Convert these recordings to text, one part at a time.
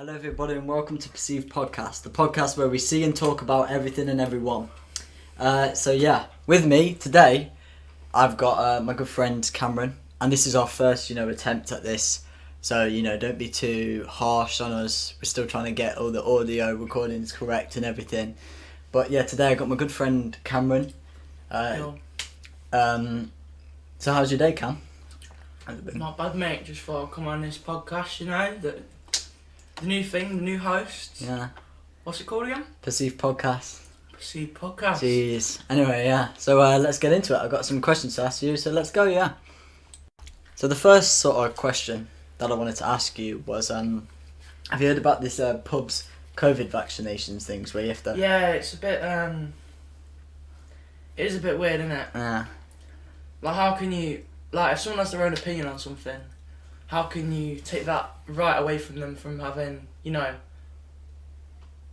Hello everybody and welcome to Perceived Podcast, the podcast where we see and talk about everything and everyone. With me today, I've got my good friend Cameron, and this is our first, attempt at this. So, don't be too harsh on us. We're still trying to get all the audio recordings correct and everything. But yeah, today I got my good friend Cameron. So how's your day, Cam? Not bad, mate. Just thought I'd come on this podcast, the new thing, the new host. Yeah. What's it called again? Perceived Podcast. Perceived Podcast. Jeez. Anyway, yeah. So let's get into it. I've got some questions to ask you, so let's go, yeah. So the first sort of question that I wanted to ask you was, have you heard about this pubs COVID vaccinations things where you have to... Yeah, it's a bit, it is a bit weird, isn't it? Yeah. Like, how can you, if someone has their own opinion on something, how can you take that right away from them from having,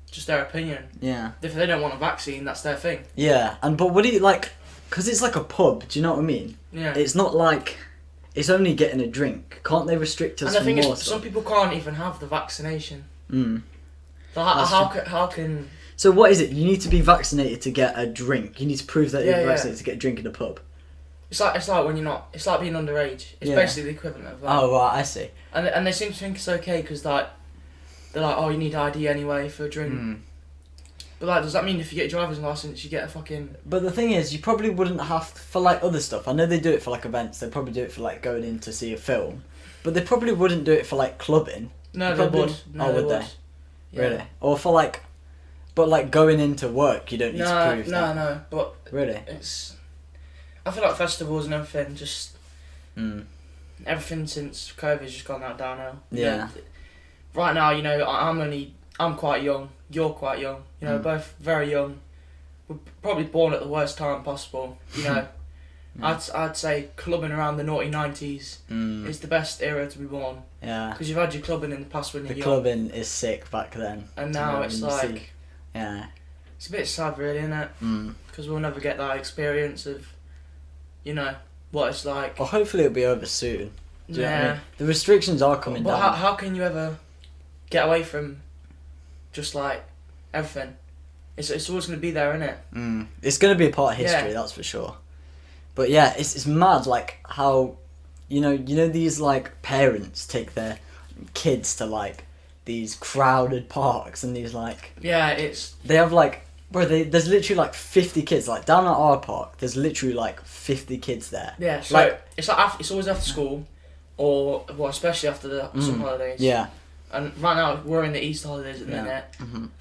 just their opinion? Yeah. If they don't want a vaccine, that's their thing. Yeah, but what do you, because it's like a pub, do you know what I mean? Yeah. It's not like, it's only getting a drink. Can't they restrict us and the from thing more is, stuff? some people can't even have the vaccination. Mm. So how can... So what is it? You need to be vaccinated to get a drink. You need to prove that you're Yeah. vaccinated to get a drink in a pub. It's like when you're not... It's like being underage. It's basically the equivalent of that. Oh, right, I see. And they seem to think it's okay because they're like, oh, you need ID anyway for a drink. Mm. But does that mean if you get a driver's license, you get a fucking... But the thing is, you probably wouldn't have to, for other stuff. I know they do it for events. They probably do it for going in to see a film. But they probably wouldn't do it for clubbing. No, they would. No, would they? Yeah. Really? Or for but going into work, you don't need to prove that. No. But really, it's... I feel like festivals and everything just... Mm. Everything since COVID's just gone that downhill. Yeah. Right now, I'm quite young. You're quite young. Both very young. We're probably born at the worst time possible. I'd say clubbing around the naughty 90s is the best era to be born. Yeah. Because you've had your clubbing in the past when you're young. The clubbing is sick back then. And now it's like... Yeah. It's a bit sad really, isn't it? Because we'll never get that experience of, what it's like. Well, hopefully it'll be over soon. Do you know what I mean? The restrictions are coming but down. How can you ever get away from just everything? It's always going to be there, isn't it? It's going to be a part of history, that's for sure. But yeah, it's mad how, these parents take their kids to these crowded parks and these Yeah, it's... They have there's literally 50 kids. Down at our park, there's literally 50 kids there. Yeah, so it's always after school, or especially after the summer holidays. Yeah. And right now we're in the Easter holidays at the minute.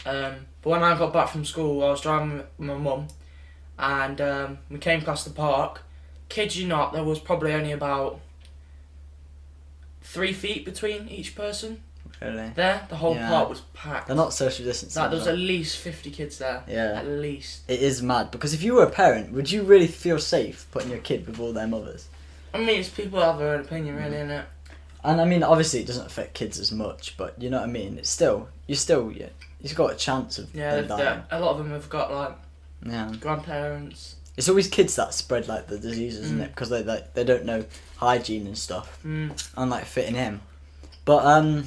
But when I got back from school, I was driving with my mum, and we came past the park. Kid you not, there was probably only about 3 feet between each person. Really? There, the whole park was packed. They're not social distancing. There was at least 50 kids there. Yeah. At least. It is mad, because if you were a parent, would you really feel safe putting your kid with all their mothers? I mean, it's people have their own opinion, really, innit? And I mean, obviously it doesn't affect kids as much, but you know what I mean? It's still, you've got a chance of them dying. A lot of them have got Yeah. grandparents. It's always kids that spread the diseases, isn't it? Because they don't know hygiene and stuff, and fitting in. But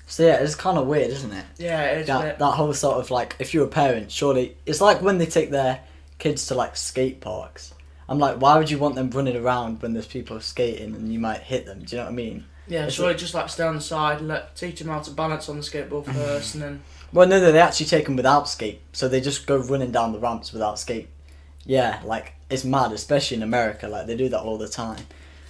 so yeah, it's kind of weird, isn't it? Yeah, it is. That whole sort of if you're a parent, surely it's like when they take their kids to skate parks. I'm why would you want them running around when there's people skating and you might hit them? Do you know what I mean? Yeah, surely just stay on the side, teach them how to balance on the skateboard first, and then. Well, no, they actually take them without skate, so they just go running down the ramps without skate. Yeah, it's mad, especially in America. They do that all the time.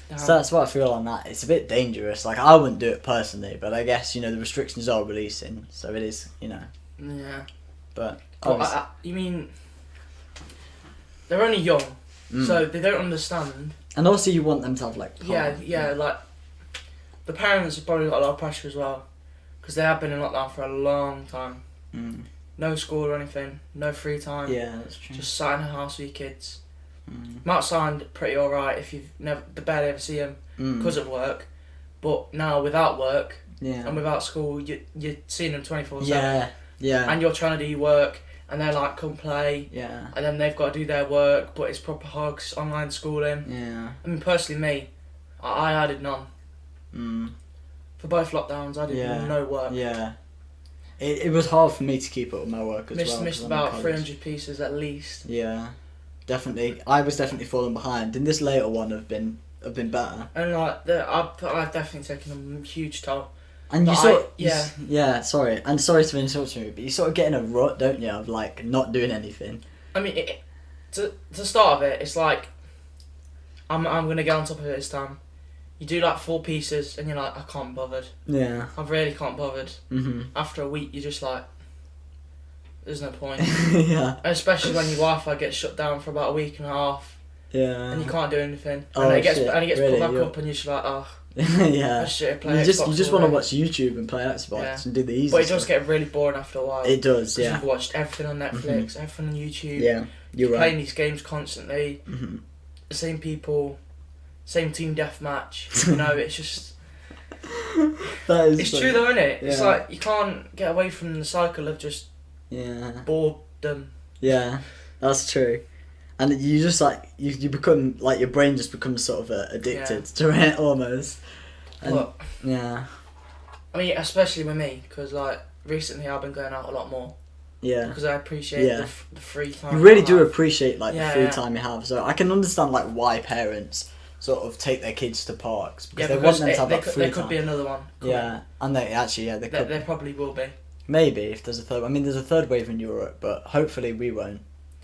Damn. So that's what I feel on that. It's a bit dangerous. I wouldn't do it personally, but I guess the restrictions are releasing, so it is. Yeah. But you mean they're only young, so they don't understand. And also, you want them to have the parents have probably got a lot of pressure as well, because they have been in lockdown for a long time. No school or anything, no free time. Yeah, that's true. Just sat in a house with your kids. Might sound pretty alright if you've barely ever see them because of work, but now without work and without school, you're seeing them 24/7. Yeah. And you're trying to do your work, and they're come play. Yeah. And then they've got to do their work, but it's proper hugs, online schooling. Yeah. I mean, personally, me, I did none. For both lockdowns, I did no work. Yeah. it was hard for me to keep up with my work as well. Missed 'cause I'm in about college. 300 pieces at least. Yeah, definitely. I was definitely falling behind. In this later one, I've been better. And like, I've definitely taken a huge toll. And But you sort, sorry, and sorry to interrupt you, but you sort of get in a rut, don't you, of like not doing anything. I mean, to start of it, it's like, I'm gonna get on top of it this time. You do like 4 pieces, and you're like, I can't be bothered. Yeah. I really can't be bothered. Mhm. After a week, you're just like, there's no point. Yeah. Especially when your Wi-Fi gets shut down for about a week and a half, Yeah. and you can't do anything. Oh, And it gets shit. put Really? back You're- up, and you're just like, oh, Yeah. I should play You just Xbox want to all day. watch YouTube and play Xbox Yeah. and do the easy But it stuff. does get really boring after a while. It does, 'Cause yeah. You've watched everything on Netflix, everything on YouTube. Yeah, you're right. Playing these games constantly, Mhm. the same people, same team deathmatch. You know, it's just. That is It's funny. true though, isn't it? It's Yeah. like you can't get away from the cycle of just Yeah. boredom. Yeah, that's true. And you just like you become like your brain just becomes sort of addicted to it almost. And But yeah, I mean, especially with me, because like recently I've been going out a lot more yeah. because I appreciate Yeah. the free time. You really I do have. appreciate like Yeah, the free yeah. time you have. So I can understand like why parents sort of take their kids to parks because Yeah, they because want them to have that free there time. could be another one. coming. Yeah, and they actually they could There probably will be. maybe if there's a third. I mean, there's a third wave in Europe, but hopefully we won't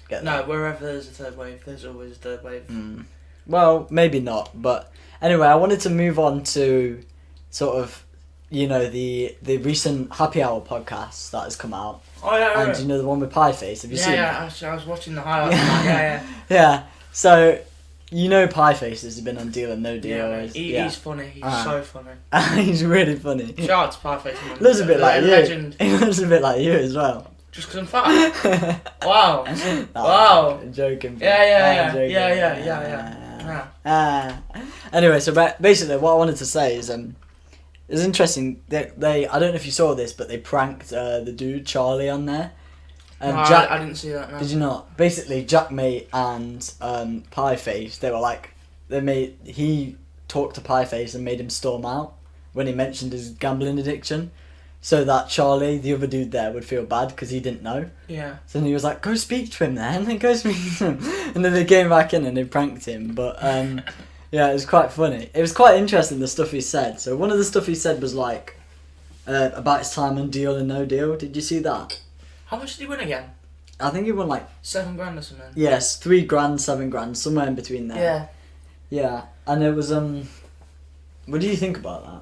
get No, that. wherever there's a third wave, there's always a third wave. Mm. Well, maybe not, but anyway, I wanted to move on to sort of, you know, the recent Happy Hour podcast that has come out, Oh yeah, and you know the one with Pie Face. Have you seen yeah. it? Actually, I was watching the highlights. Yeah. Yeah. So, you know, Pie Face has been on Deal or No Deal. Yeah, mate. Yeah. He's funny. He's so funny. He's really funny. Shout out to Pieface. man. Looks a bit like you. Legend. He looks a bit like you as well. Just because I'm fat. Wow. No, Wow. I'm joking. Yeah. I'm joking. Yeah. Anyway, so basically, what I wanted to say is, it's interesting. They I don't know if you saw this, but they pranked the dude Charlie on there. No, Jack, I didn't see that. No. did you not? Basically, Jack Mate and Pieface, they were like, he talked to Pieface and made him storm out when he mentioned his gambling addiction, so that Charlie, the other dude there, would feel bad because he didn't know. Yeah. So then he was like, go speak to him then, and go speak to him. And then they came back in and they pranked him. But yeah, it was quite funny. It was quite interesting, the stuff he said. So one of the stuff he said was like, about his time on Deal or No Deal. Did you see that? How much did he win again? I think he won like, $7 or something. yes, 3 grand, 7 grand, somewhere in between there. Yeah. Yeah, and it was, what do you think about that?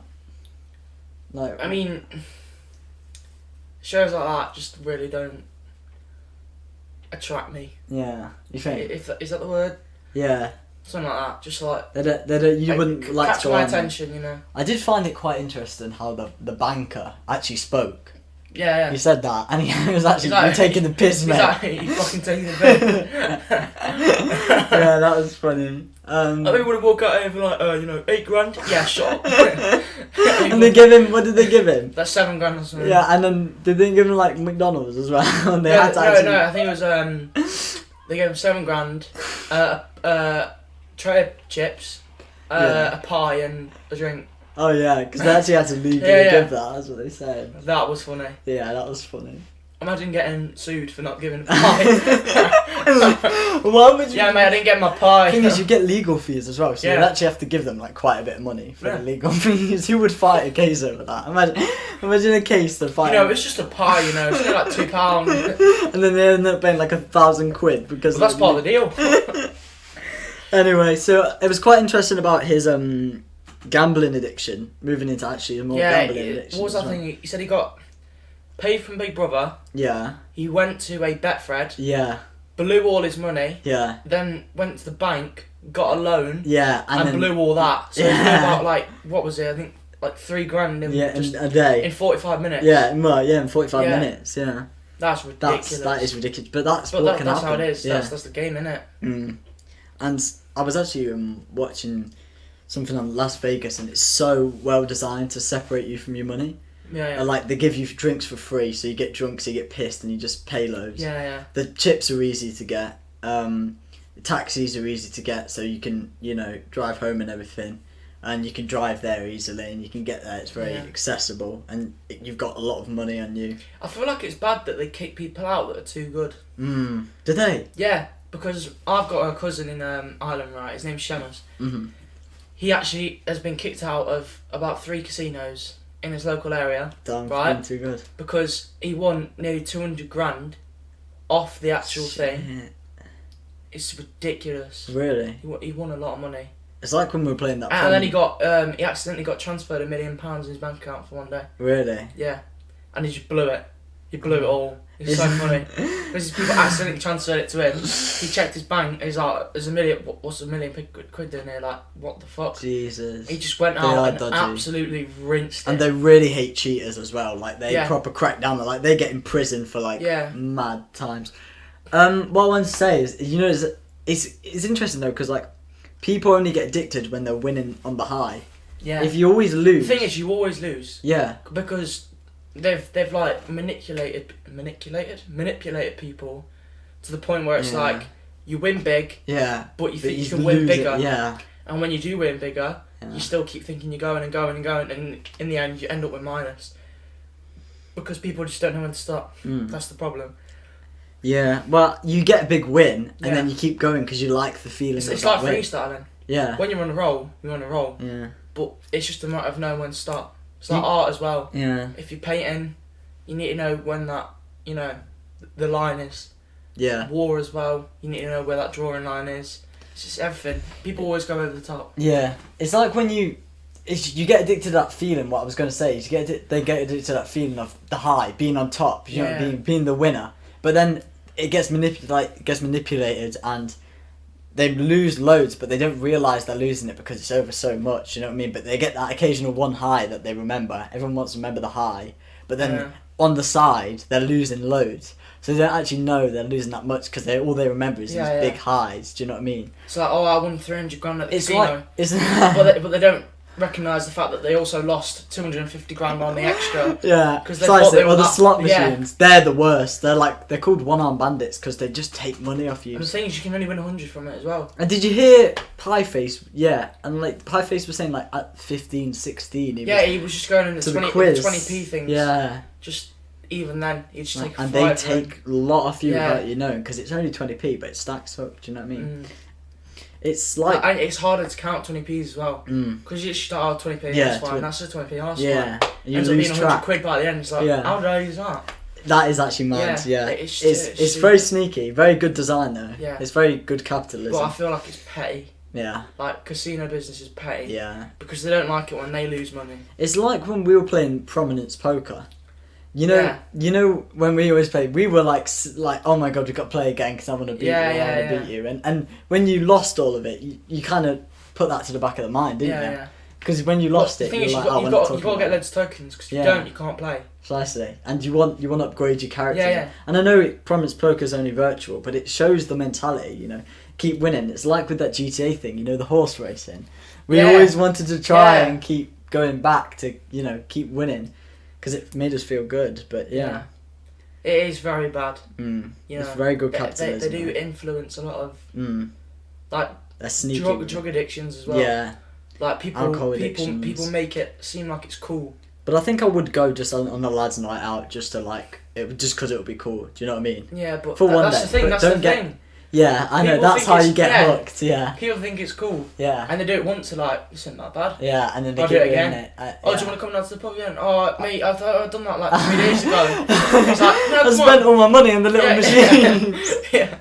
Like, I mean, shows like that just really don't attract me. yeah, you think? Is that the word? Yeah. Something like that. Just like. They don't, you wouldn't like catch to go my on them. attention, you know. I did find it quite interesting how the banker actually spoke. Yeah. He said that, and he was actually He's like- "You're taking the piss, mate." Exactly. You fucking taking the piss. Yeah, that was funny. I think we would have walked out here for like, $8 grand. Yeah, shut up. And they gave him. What did they give him? That's $7 grand or something. Yeah, and then did they give him like McDonald's as well? And they No, had to actually... no, I think it was they gave him $7 grand, tray of chips, Yeah. a pie and a drink. Oh yeah, because they actually had to legally Yeah. give that. That's what they said. That was funny. Yeah, that was funny. Imagine getting sued for not giving a pie. Why would you? Yeah, mate, I didn't get my pie. The thing is, you get legal fees as well, so you Yeah. actually have to give them like quite a bit of money for Yeah. the legal fees. Who would fight a case over that? Imagine a case to fight. It's just a pie, it's only like £2. And then they end up paying like £1,000 because But that's part of the deal. Anyway, so it was quite interesting about his gambling addiction, moving into actually a more gambling addiction. What was as that well. thing? He said he got paid from Big Brother. Yeah, He went to a Betfred, yeah, blew all his money, yeah, then went to the bank, got a loan, yeah, and then, blew all that. So he blew Yeah. about what was it? I think like $3 grand in yeah, just in a day. in 45 minutes. Yeah, well, yeah, in 45 Yeah. minutes. Yeah, That's ridiculous. that is ridiculous. But that's But what can that's happen. how it is. Yeah. That's the game, innit? Mm. And I was actually watching something on Las Vegas, and it's so well designed to separate you from your money. Yeah. And, like, they give you drinks for free, so you get drunk, so you get pissed, and you just pay loads. Yeah. The chips are easy to get. The taxis are easy to get, so you can, drive home and everything. and you can drive there easily, and you can get there. It's very accessible, and you've got a lot of money on you. I feel like it's bad that they kick people out that are too good. Do they? Yeah, because I've got a cousin in Ireland, right? His name's Shemus. He actually has been kicked out of about 3 casinos in his local area. Damn, right? Too good. Because he won nearly 200 grand off the actual thing. It's ridiculous. Really? He won a lot of money. It's like when we were playing that. And then he accidentally got transferred £1 million in his bank account for one day. Really? Yeah, and he just blew it. He blew it all. It's so funny. Because people accidentally transferred it to him. He checked his bank. He's like, "There's what's $1 million quid doing here? Like, what the fuck?" Jesus. He just went out and absolutely rinsed it. And they really hate cheaters as well. Like they Yeah. proper crack down. Like they get in prison for like Yeah. mad times. What I want to say is, you know, it's interesting though, because like people only get addicted when they're winning on the high. Yeah. If you always lose. The thing is, you always lose. Yeah. Because they've like manipulated people to the point where it's like you win big, but you think you can win bigger. Yeah. And when you do win bigger, you still keep thinking you're going and going and going, and in the end you end up with minus. Because people just don't know when to stop. That's the problem. Yeah, well, you get a big win, and then you keep going because you like the feeling. It's like freestyling. Yeah. When you're on a roll, you're on a roll. Yeah. But it's just a matter of knowing when to stop. It's like art as well. Yeah. If you're painting, you need to know when that, you know, the line is. Yeah. War as well, you need to know where that drawing line is. It's just everything. People always go over the top. Yeah. It's like when you get addicted to that feeling. What I was going to say is they get addicted to that feeling of the high, being on top, you know, being the winner. But then it gets manipulated, and they lose loads, but they don't realise they're losing it because it's over so much, you know what I mean? But they get that occasional one high that they remember. Everyone wants to remember the high. But then on the side, they're losing loads. So they don't actually know they're losing that much because all they remember is these big highs. Do you know what I mean? It's like, I won 300 grand at the casino. Like, but they don't recognise the fact that they also lost 250 grand on the extra. Yeah, because they thought they were the slot machines. They're the worst. They're called one-arm bandits because they just take money off you. And the thing is, you can only win 100 from it as well. And did you hear Pieface? Yeah, and like Pieface was saying like at 15, 16. He was just going in the 20p things. Yeah. Just even then, he'd just take. And they take a lot off you without you knowing because it's only 20p, but it stacks up. Do you know what I mean? It's like... And it's harder to count 20p's as well. Because you start out 20p, that's fine. That's just 20p, that's fine. You ends lose up being track. 100 quid by the end. It's like, how did I use that? That is actually mad, yeah. It's super. very sneaky. Very good design, though. Yeah. It's very good capitalism. But I feel like it's petty. Yeah. Like, casino business is petty. Yeah. Because they don't like it when they lose money. It's like when we were playing Prominence Poker. You know when we always played, we were like, oh my god, we've got to play again because I want to beat you, I want to beat you. And when you lost all of it, you kind of put that to the back of the mind, didn't you? Because when you lost it, you've got to get loads of tokens because if you don't, you can't play. Precisely, and you want to upgrade your character. Yeah. And I know Prominence Poker is only virtual, but it shows the mentality. You know, keep winning. It's like with that GTA thing. You know, the horse racing. We always wanted to try and keep going back to keep winning. Because it made us feel good, but It is very bad. It's very good capitalism. They do influence a lot of like they're sneaky drug addictions as well. Yeah, like people make it seem like it's cool. But I think I would go just on the lads' night out just to just because it would be cool. Do you know what I mean? Yeah, but for one that's day. The thing. That's the thing. Yeah, I know. That's how you get hooked. Yeah. People think it's cool. Yeah. And they do it once, like, this isn't that bad. Yeah, and then they do it again. Do you want to come down to the pub again? Oh, mate, I thought I'd done that like 3 days ago. It's like, no, I spent all my money on the little machines. Yeah.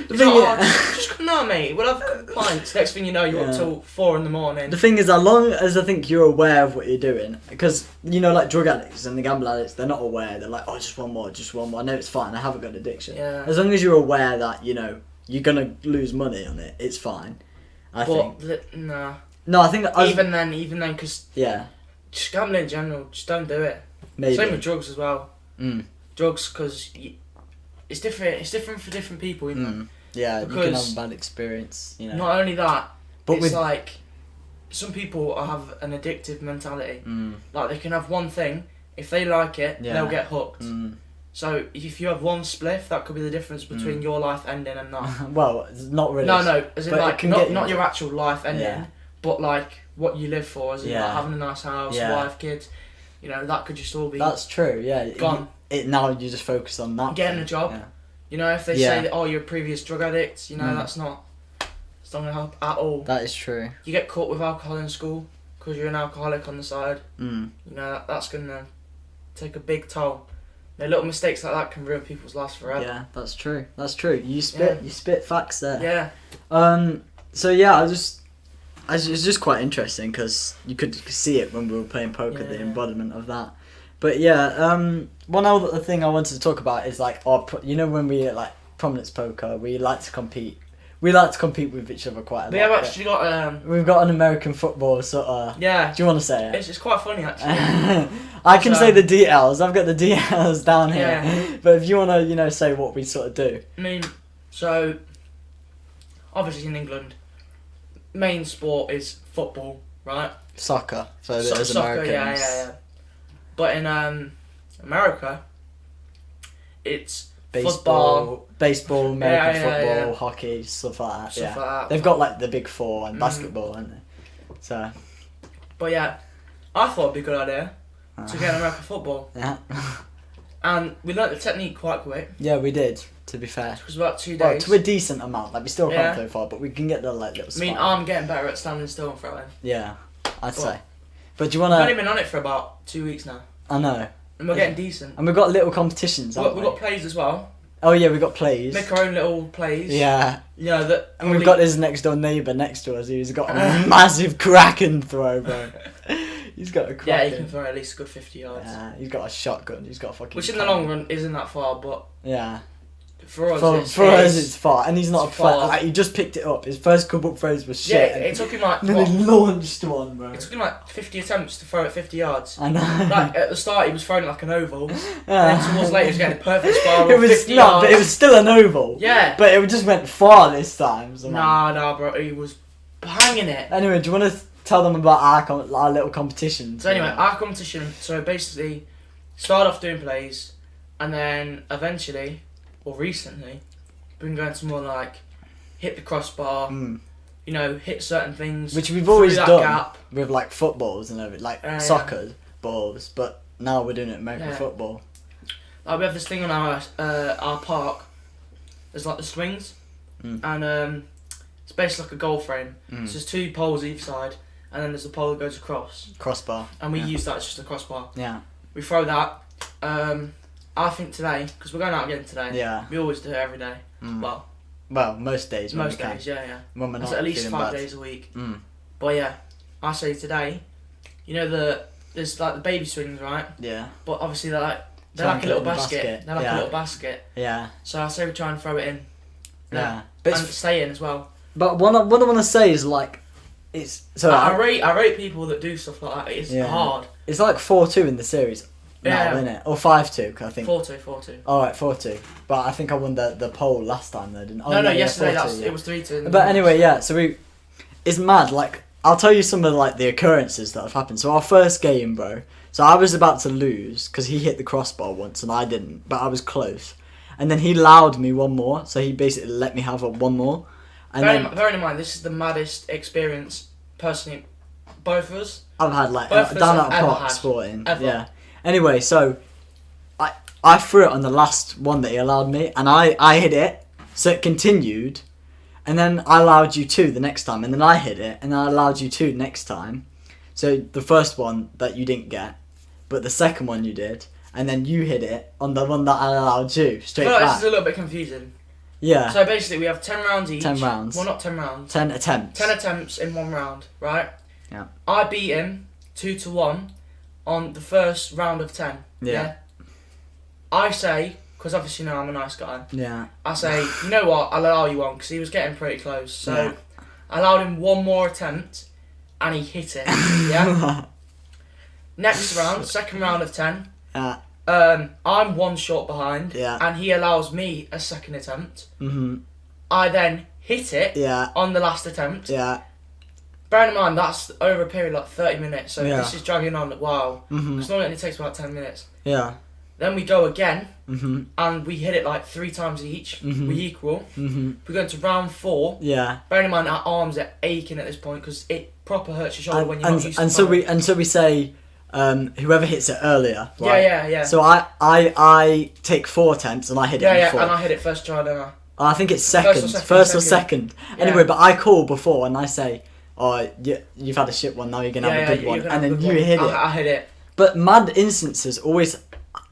Just come down, mate. We'll have pints. Next thing you know, you're up till 4 a.m. The thing is, as long as I think you're aware of what you're doing, because like drug addicts and the gamble addicts, they're not aware. They're like, oh, just one more. I know it's fine. I haven't got an addiction. Yeah. As long as you're aware that you're gonna lose money on it, it's fine. I think. No, I think even then, because just gambling in general, just don't do it. Maybe. Same with drugs as well. Drugs, because it's different. It's different for different people, you know. Yeah, you can have a bad experience. Not only that, but it's like some people have an addictive mentality. Like they can have one thing. If they like it, they'll get hooked. So if you have one spliff, that could be the difference between your life ending and that. Well, it's not really. No, as in like not your actual life ending, but like what you live for, as in like having a nice house, wife, kids. You know, that could just all be. That's true. Yeah. Gone. Now you just focus on that. Getting a job. Yeah. You know, if they say that, oh, you're a previous drug addict, you know, that's not. It's not gonna help at all. That is true. You get caught with alcohol in school because you're an alcoholic on the side. Mm. You know, that's gonna take a big toll. You know, little mistakes like that can ruin people's lives forever. Yeah, that's true. That's true. You spit facts there. Yeah. So yeah, it's just quite interesting because you could see it when we were playing poker, the embodiment of that. But yeah, one other thing I wanted to talk about is like when we like prominence poker, we like to compete. We like to compete with each other quite a lot. We have actually got we've got an American football sort of. Yeah. Do you want to say it? It's quite funny actually. I can say the details. I've got the details down here. Yeah. But if you want to, say what we sort of do. I mean, so obviously in England, main sport is football, right? Soccer for those soccer, Americans. yeah. But in America, it's football, baseball, American football, yeah. hockey, stuff like that. Stuff like that. They've got like the big four and basketball, haven't they? So. But yeah, I thought it'd be a good idea to get American football. Yeah. And we learnt the technique quite quick. Yeah, we did. To be fair. It was about 2 days. Well, to a decent amount. Like we still can't throw far, but we can get the little. I mean, I'm getting better at standing still and throwing. Yeah, I'd say. But do you wanna? I've only been on it for about 2 weeks now. I know. And we're getting decent. And we've got little competitions. We've got plays as well. Oh yeah, we've got plays. Make our own little plays. Yeah. You know that. And we've got this next door neighbour next to us who's got a massive Kraken throw, bro. He's got a Kraken. Yeah, he can throw at least a good 50 yards. Yeah, he's got a shotgun. He's got a fucking. Which in the long run isn't that far, but. Yeah. For us, it's far, and he's not a player. Like, he just picked it up. His first couple of throws was shit. Yeah, it took him like. And then he launched one, bro. It took him like 50 attempts to throw at 50 yards. I know. Like at the start, he was throwing it like an oval, and then towards later, he was getting a perfect spiral. It was 50 yards. But it was still an oval. Yeah. But it just went far this time. So Nah, bro. He was banging it. Anyway, do you want to tell them about our little competition? So anyway, our competition. So basically, started off doing plays, and then eventually, or recently. Been going to more like hit the crossbar, hit certain things, which we've always done gap. With like footballs and everything, like soccer balls. But now we're doing it American football. Like we have this thing on our park. There's like the swings, and it's basically like a goal frame. So there's 2 poles either side, and then there's the pole that goes across. Crossbar. And we use that as just a crossbar. Yeah. We throw that. I think today, because we're going out again today. Yeah. We always do it every day. Well, most days. Most days, yeah. When we're not at least 5 bad. days a week. But yeah, I say today, there's like the baby swings, right? Yeah. But obviously they're like a little basket. They're like a little basket. Yeah. So I say we try and throw it in. Yeah. And stay in as well. But what I want to say is like, it's so I rate people that do stuff like that. It's hard. It's like 4-2 in the series. Yeah. Now, isn't it? Or 5-2, I think. 4-2. Alright, 4-2. But I think I won the poll last time though, didn't I? No, yesterday it was 3-2. But anyway, yeah, so it's mad, like, I'll tell you some of like the occurrences that have happened. So our first game, bro, so I was about to lose, because he hit the crossbar once and I didn't, but I was close. And then he allowed me one more, so he basically let me have one more. And bearing in mind, this is the maddest experience, personally, both of us. I've had like, both down of us at have Park had, Sporting. ever. Yeah. Anyway, so I threw it on the last one that he allowed me, and I hit it, so it continued, and then I allowed you 2 the next time, and then I hit it, and I allowed you 2 next time. So the first one that you didn't get, but the second one you did, and then you hit it on the one that I allowed you straight back. This is a little bit confusing. Yeah. So basically, we have 10 rounds each. 10 rounds. Well, not 10 rounds. 10 attempts. 10 attempts in one round, right? Yeah. I beat him 2-1 on the first round of 10. Yeah. I say, because obviously now I'm a nice guy. Yeah. I say, you know what? I'll allow you one because he was getting pretty close. So I allowed him one more attempt, and he hit it. Yeah. Next round, second round of 10. Yeah. I'm 1 shot behind. Yeah. And he allows me a second attempt. Mhm. I then hit it. Yeah. On the last attempt. Yeah. Bearing in mind that's over a period of like 30 minutes, so Yeah. this is dragging on a while. Mhm. Because normally it only takes about 10 minutes. Yeah. Then we go again, Mm-hmm. and we hit it like 3 times each. Mhm. We equal. Mm-hmm. We go into round 4. Yeah. Bearing in mind our arms are aching at this point because it proper hurts your shoulder when you're not used to and so throwing. we say whoever hits it earlier. Right? Yeah. So I take 4 attempts and I hit it Yeah, before. and I hit it first try, don't I? I think it's second. First or second. Second. Yeah. Anyway, but I call before and I say, "Oh, you've had a shit one. Now you're gonna have a good you're one." gonna And have a then good you one. hit it. I hit it. But mad instances always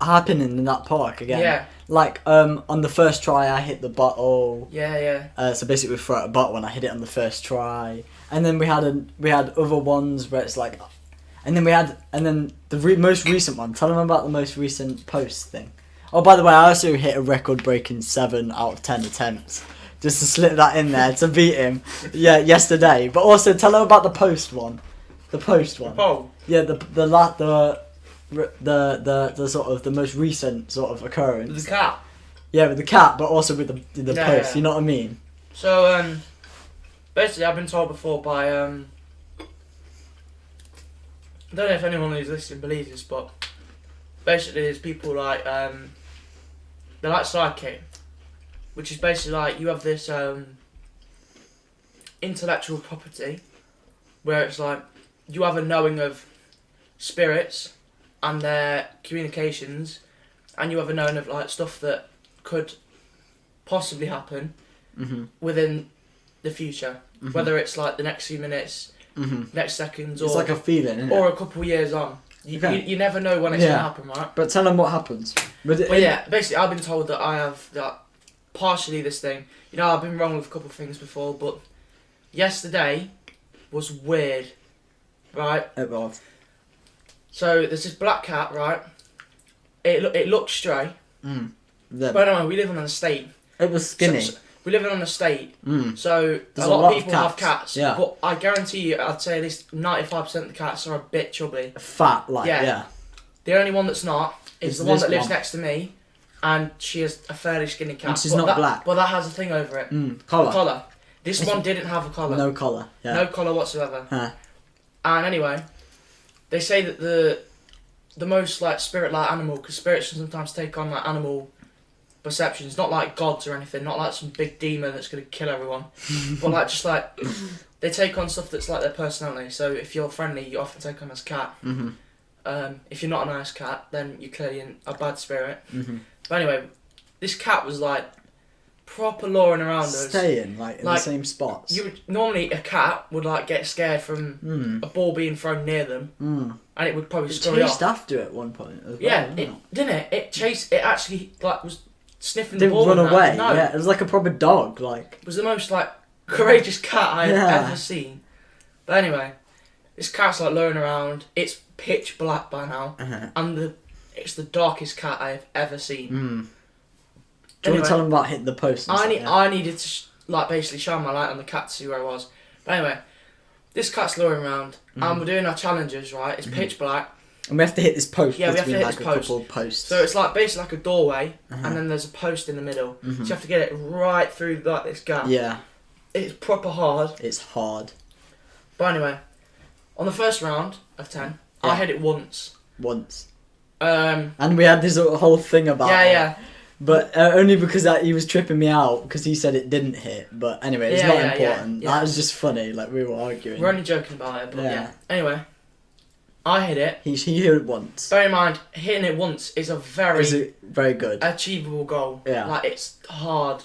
happening in that park again. Yeah. Like on the first try, I hit the bottle. Yeah. So basically, we throw out a bottle and I hit it on the first try. And then we had other ones where it's like, and then the most recent one. Tell them about the most recent post thing. Oh, by the way, I also hit a record-breaking 7 out of 10 attempts. Just to slip that in there to beat him. Yeah, yesterday. But also tell them about the post one. The post one. Oh. Yeah, the sort of the most recent sort of occurrence. The cat. Yeah, with the cat, but also with the Yeah, post. yeah. You know what I mean? So basically, I've been told before by I don't know if anyone who's listening believes this, but basically, there's people like they're like Sidekick, which is basically like you have this intellectual property where it's like you have a knowing of spirits and their communications, and you have a knowing of like stuff that could possibly happen Mm-hmm. within the future, Mhm. whether it's like the next few minutes, Mm-hmm. next seconds, It's or like a feeling, isn't or it? a couple of years on. You, Okay. you never know when it's Yeah. gonna happen, right? But tell them what happens. But yeah, basically, I've been told that I have that partially this thing. You know, I've been wrong with a couple of things before, but yesterday was weird, right? It was. So there's this black cat, right? It looked stray, Mm. but anyway, we live on an estate. It was skinny. So we live on an estate, Mm. so There's a lot of people have cats. yeah. But I guarantee you, I'd say at least 95% of the cats are a bit chubby. Fat, like, Yeah. yeah. The only one that's not is It's the one this that lives one. next to me, and she is a fairly skinny cat. And she's but not that, black. But that has a thing over it. Mm. A Collar. collar. This one didn't have a collar. No collar. Yeah. No collar whatsoever. Huh. And anyway, they say that the most like spirit-like animal, because spirits can sometimes take on like animal perceptions, not like gods or anything, not like some big demon that's gonna kill everyone, but like just like they take on stuff that's like their personality. So if you're friendly, you often take on as cat. Mm-hmm. If you're not a nice cat, then you're clearly a bad spirit. Mm-hmm. But anyway, this cat was like proper lawing around us. Staying, like, in Like, the same spots. You would, normally a cat would like get scared from Mm. a ball being thrown near them, Mm. and it would probably It scurry chased off. after it at one point as well, Yeah, didn't didn't it? It chased. It actually like was sniffing Didn't the ball. run and that. away. No, Yeah, it was like a proper dog. Like, it was the most like courageous cat I Yeah. have ever seen. But anyway, this cat's like lurring around. It's pitch black by now, and it's the darkest cat I have ever seen. Mm. Do you want Anyway, to tell them about hitting the post? And stuff, I needed to like basically shine my light on the cat to see where I was. But anyway, this cat's luring around, and we're doing our challenges. Right, it's pitch black, And we have to hit this post. Yeah, we have to between, hit like, this a post. couple of posts. so it's like basically like a doorway, Uh-huh. and then there's a post in the middle. Mhm. So you have to get it right through like this gap. Yeah, It's proper hard. it's hard. But anyway, on the first round of 10, Yeah. I hit it once. Once. Yeah, And we had this whole thing about it. yeah. But only because he was tripping me out because he said it didn't hit. But anyway, it's Yeah, not yeah, important. yeah. That was just funny. Like, we were arguing. We're only joking about it, but Yeah. yeah. Anyway, I hit it. He hit it once. Bear in mind, hitting it once is a very Is it very good? achievable goal. Yeah. Like, it's hard.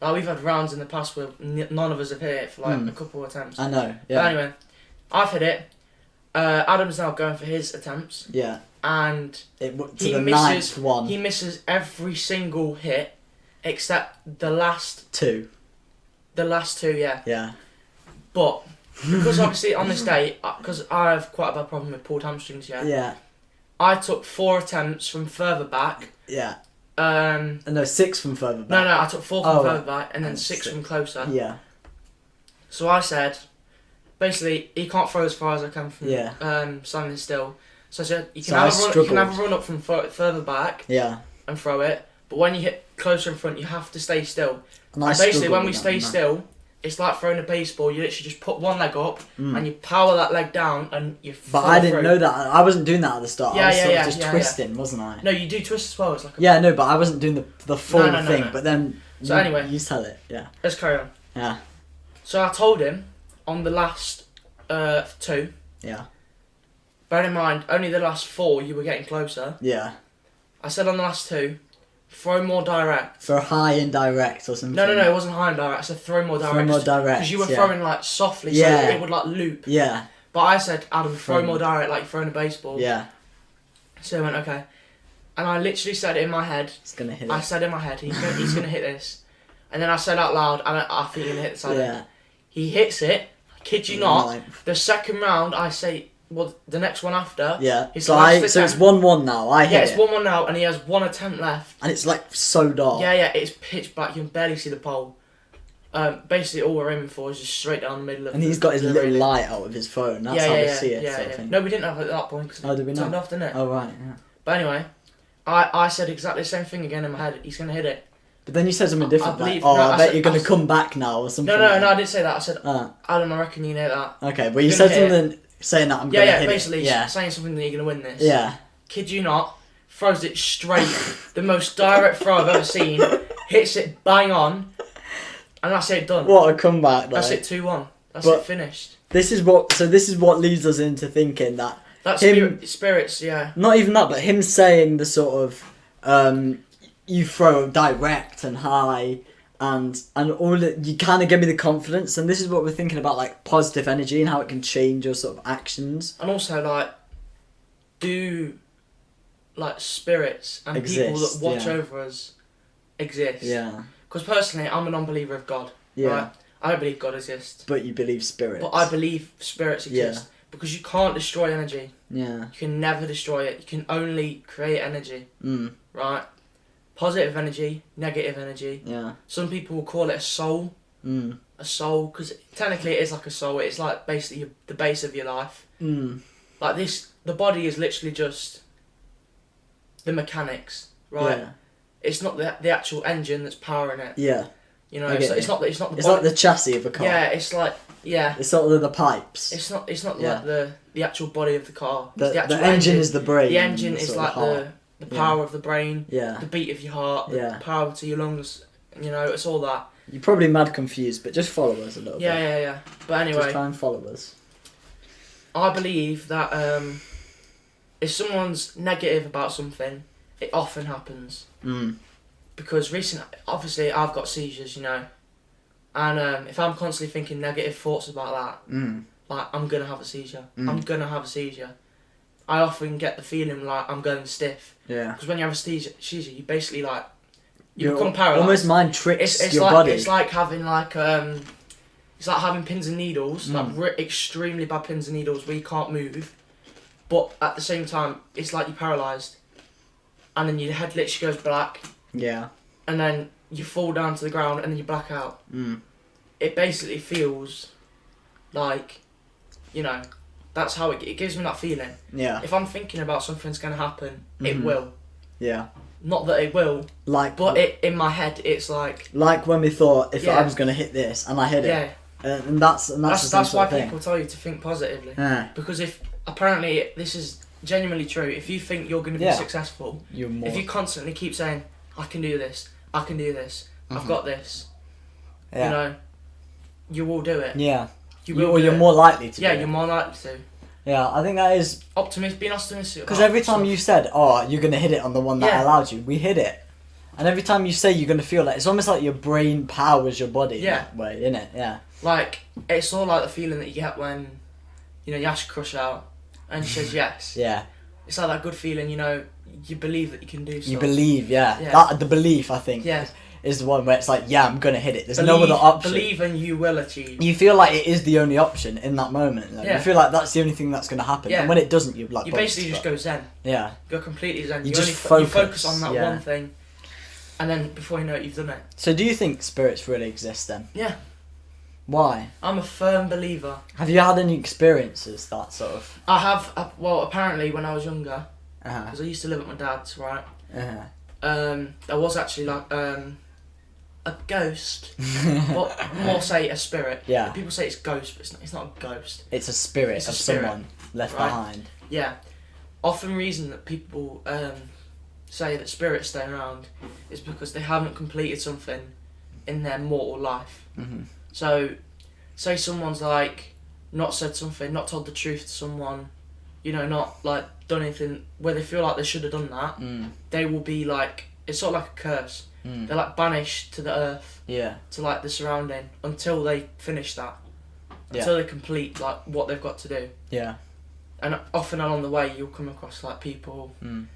Like, we've had rounds in the past where none of us have hit it for like Mm. a couple of attempts. I know. But Yeah. anyway, I've hit it. Adam's now going for his attempts, Yeah. and To he the misses. ninth one. He misses every single hit except the last Two. two. Yeah. Yeah. But because obviously on this day, because I have quite a bad problem with pulled hamstrings, Yeah. I took 4 attempts from further back. Yeah. No, No, 6 from further back. I took 4 from Oh, further right. back and then And 6 six. from closer. Yeah. So I said, basically, he can't throw as far as I can from Yeah. standing still. So I said, you So can, I have, you can have a struggled. run up from further back Yeah. and throw it, but when you hit closer in front, you have to stay still. And I And basically, struggled when we with stay that, still, it's like throwing a baseball. You literally just put one leg up and you power that leg down and you. But I didn't know that. I wasn't doing that at the start. Yeah, I was yeah, sort yeah, of just yeah, twisting, wasn't I? No, you do twist as well. It's like. Yeah, no, but I wasn't doing the full No, thing. no. But then. So anyway, you tell it. Yeah. Let's carry on. Yeah. So I told him on the last 2. Yeah. Bear in mind, only the last 4 you were getting closer. Yeah. I said on the last 2, throw more direct. For high and direct or something. No, it wasn't high and direct. I said throw more direct. Throw more direct. Because you were throwing like softly, so it would like loop. Yeah. But I said, Adam, throw more direct, like you're throwing a baseball. Yeah. So I went, okay. And I literally said it in my head. It's gonna hit it. I said in my head, he's gonna hit this. And then I said out loud, I think he's gonna hit this. Yeah. He hits it. I kid you not. Right. The second round, I say, well, the next one after. Yeah. His So last it's attempt- 1-1 now. I hit it's it. 1-1 now, and he has 1 attempt left. And it's like so dark. Yeah, it's pitch black. You can barely see the pole. Basically, all we're aiming for is just straight down the middle of. And he's got his the little railing. light out of his phone. That's how we see it. Sort of thing. No, we didn't have it at that point because Oh, did we it not? turned off, didn't it? Oh right. Yeah. But anyway, I said exactly the same thing again in my head. He's gonna hit it. But then you said something different. believe- like, no, I I bet said- you're gonna I- come back now or something. No, like that. I didn't say that. I said, Adam, I reckon you know that. Okay, but you You're said gonna hit something saying that I'm gonna hit basically it. Yeah. saying something that you're gonna win this. Yeah. Kid you not, throws it straight, the most direct throw I've ever seen, hits it bang on, and that's it done. What a comeback! That's like. it 2-1. That's But- it finished. This is what leads us into thinking that That's him- spirits, yeah. not even that, but him saying the sort of you throw direct and high and all that, you kind of give me the confidence, and this is what we're thinking about, like positive energy and how it can change your sort of actions. And also, like, do, like, spirits and people Exist, that watch yeah. over us exist. Yeah. Because personally, I'm a non-believer of God. Yeah. Right? I don't believe God exists. But you believe spirits. But I believe spirits exist. Because you can't destroy energy. Yeah. You can never destroy it. You can only create energy. Mm. Right? Positive energy, negative energy. Yeah. Some people will call it a soul. Mm. A soul, because technically it is like a soul. It's like basically the base of your life. Mm. Like this, the body is literally just the mechanics, right? Yeah. It's not the actual engine that's powering it. Yeah. You know, I get it's you. not the It's body. like the chassis of a car. Yeah, it's like It's sort of the pipes. It's not Yeah. like the actual body of the car. The, It's the actual engine is the brain. The engine is sort of like heart. the power of the brain, Yeah. the beat of your heart, the Yeah. power to your lungs. You know, it's all that. You're probably mad confused, but just follow us a little bit. Yeah. But Just anyway, try and follow us. I believe that if someone's negative about something, it often happens. Mm. Because obviously I've got seizures, you know, and if I'm constantly thinking negative thoughts about that, Mm. like I'm gonna have a seizure. Mm. I'm gonna have a seizure. I often get the feeling like I'm going stiff. Yeah. Because when you have a seizure, you basically like you You're become paralyzed. almost mind tricks It's your like body. it's like having like it's like having pins and needles, Mm. like extremely bad pins and needles where you can't move, but at the same time it's like you're paralysed, and then your head literally goes black, Yeah. and then you fall down to the ground and then you black out. Mm. It basically feels like, you know, that's how it gives me that feeling. Yeah. If I'm thinking about something's going to happen, it Mhm. will. Yeah. Not that it will, Like. but in my head it's like, Like when we thought if Yeah. I was gonna hit this and I hit yeah, it, and that's the same that's sort why of thing. people tell you to think positively. Yeah. Because if, apparently this is genuinely true, if you think you're going to be Yeah. successful, You're more. if you constantly keep saying, I can do this, I can do this, I've Mhm. got this, Yeah. you know, you will do it. Yeah. You will Or do you're it. more likely to. Yeah, do you're it. more likely to. Yeah, I think that is Being optimistic. because about every time stuff. you said, "Oh, you're gonna hit it on the one that Yeah. allowed you," we hit it. And every time you say you're gonna feel that, it's almost like your brain powers your body. Yeah. In that way, innit? Yeah. Like, it's all like the feeling that you get when, you know, you ask a crush out and she says yes. Yeah. It's like that good feeling, you know, you believe that you can do stuff. You believe, yeah. Yeah. The belief, I think, Yeah. is the one where it's like, yeah, I'm gonna hit it. There's no other option. Believe and you will achieve. You feel like it is the only option in that moment. Like, Yeah. You feel like that's the only thing that's gonna happen. Yeah. And when it doesn't, you're like, You basically just go zen. Yeah. Go completely zen. You You, just only you focus, focus on that yeah. one thing, and then before you know it, you've done it. So do you think spirits really exist then? Yeah. Why? I'm a firm believer. Have you had any experiences that sort of? I have, well, apparently when I was younger, Uh-huh. because I used to live at my dad's, right? Uh-huh. There was actually like, a ghost, but more say a spirit. Yeah. People say it's ghost, but it's not a ghost. It's a spirit It's a of spirit, someone left right? behind. Yeah. Often reason that people say that spirits stay around is because they haven't completed something in their mortal life. Mm-hmm. So, say someone's like not said something, not told the truth to someone, you know, not like done anything where they feel like they should have done that. They will be like, it's sort of like a curse. They're like banished to the earth, to like the surrounding until they finish that, until they complete like what they've got to do. Yeah. And often along the way you'll come across like people, and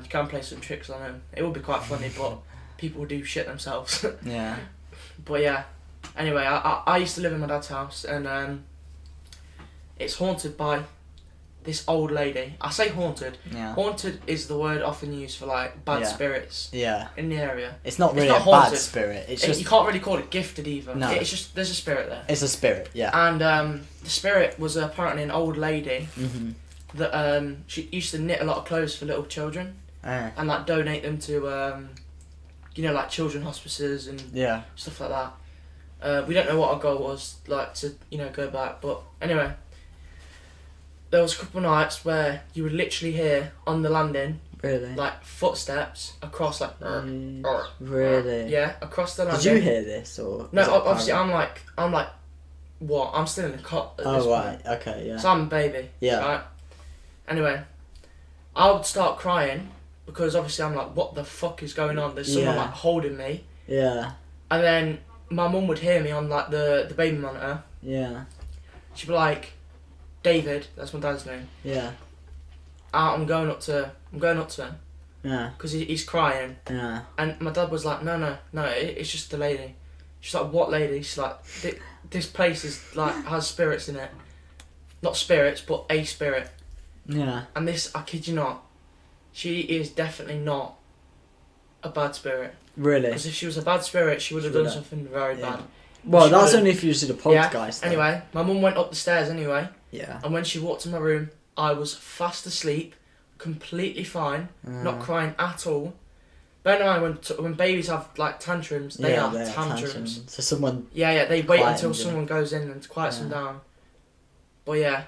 you can play some tricks on them. It will be quite funny, but people will do shit themselves. Yeah. But yeah, anyway, I used to live in my dad's house, and it's haunted by this old lady. I say haunted. Yeah. Haunted is the word often used for like bad Yeah. spirits Yeah. in the area. It's not really not a bad haunted. spirit. It's You just can't really call it gifted either. No. It's just there's a spirit there. it's a spirit. Yeah. And the spirit was apparently an old lady Mm-hmm. that she used to knit a lot of clothes for little children and like donate them to you know, like children hospices and Yeah. stuff like that. We don't know what our goal was, like to, you know, go back, but anyway, there was a couple of nights where you would literally hear on the landing Really. like footsteps across like Really. yeah, across the landing. Did you hear this or? No, was it obviously apparent? I'm like what? I'm still in the cot at this Oh point. right. Okay. Yeah. So I'm a baby. Yeah. Right. Anyway, I would start crying because obviously I'm like, what the fuck is going on? There's someone Yeah. like holding me, Yeah. and then my mum would hear me on like the baby monitor. Yeah. She'd be like, David, that's my dad's name. Yeah. I'm going up to him Yeah. because he's crying, Yeah. and my dad was like, no, it's just the lady. She's like, what lady? She's like, this place is like has spirits in it, not spirits, but a spirit. Yeah. And this, I kid you not, she is definitely not a bad spirit. Really. Because if she was a bad spirit, she would have She done would've. something very Yeah. bad. Well, She that's would've. only if you see the Yeah. podcast. though. Anyway, my mum went up the stairs anyway, Yeah. and when she walked in my room, I was fast asleep, completely fine, not crying at all. Bear in mind, when babies have like tantrums, they are tantrums. So someone. Yeah, they wait Quiet until them. someone goes in and quiets them down. But yeah,